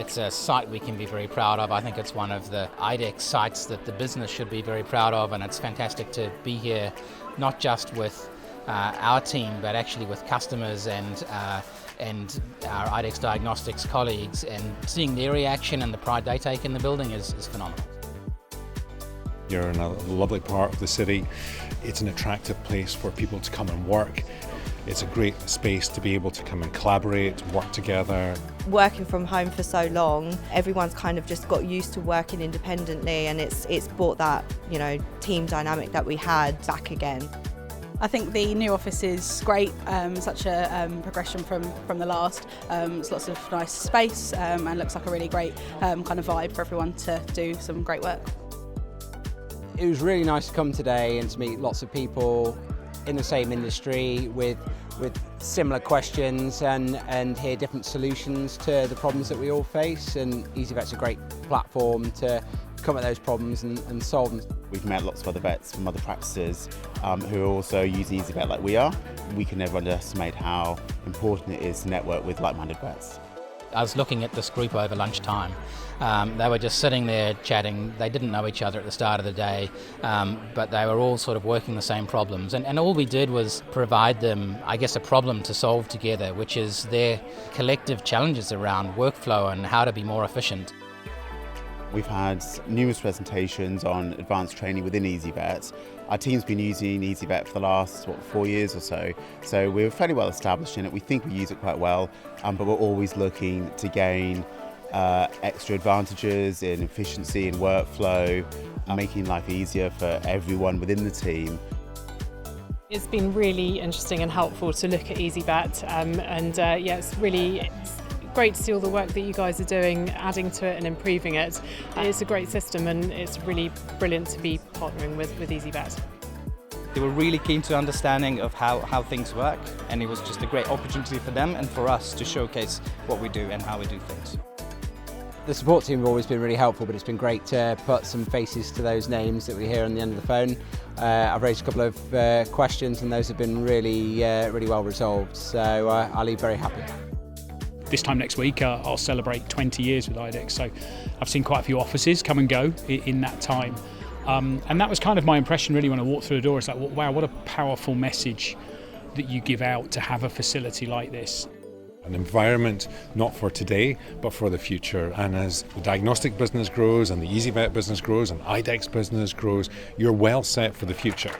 It's a site we can be very proud of. I think it's one of the IDEXX sites that the business should be very proud of, and it's fantastic to be here, not just with our team, but actually with customers and our IDEXX Diagnostics colleagues, and seeing their reaction and the pride they take in the building is phenomenal. You're in a lovely part of the city. It's an attractive place for people to come and work. It's a great space to be able to come and collaborate, work together. Working from home for so long, everyone's kind of just got used to working independently, and it's brought that, team dynamic that we had back again. I think the new office is great, such a progression from the last. It's lots of nice space and looks like a really great kind of vibe for everyone to do some great work. It was really nice to come today and to meet lots of people in the same industry with similar questions and hear different solutions to the problems that we all face, and ezyVet's a great platform to come at those problems and solve them. We've met lots of other vets from other practices who are also using ezyVet like we are. We can never underestimate how important it is to network with like-minded vets. I was looking at this group over lunchtime. They were just sitting there chatting. They didn't know each other at the start of the day, but they were all sort of working the same problems. And all we did was provide them, I guess, a problem to solve together, which is their collective challenges around workflow and how to be more efficient. We've had numerous presentations on advanced training within ezyVet. Our team's been using ezyVet for the last, 4 years or so. So we're fairly well established in it. We think we use it quite well, but we're always looking to gain extra advantages in efficiency and workflow, making life easier for everyone within the team. It's been really interesting and helpful to look at ezyVet, it's great to see all the work that you guys are doing, adding to it and improving it. It's a great system, and it's really brilliant to be partnering with ezyVet. They were really keen to understanding of how things work, and it was just a great opportunity for them and for us to showcase what we do and how we do things. The support team have always been really helpful, but it's been great to put some faces to those names that we hear on the end of the phone. I've raised a couple of questions, and those have been really well resolved, so I'll leave very happy. This time next week I'll celebrate 20 years with IDEXX, so I've seen quite a few offices come and go in that time. And that was kind of my impression really when I walked through the door. It's like, wow, what a powerful message that you give out to have a facility like this. An environment not for today, but for the future. And as the diagnostic business grows and the ezyVet business grows and IDEXX business grows, you're well set for the future.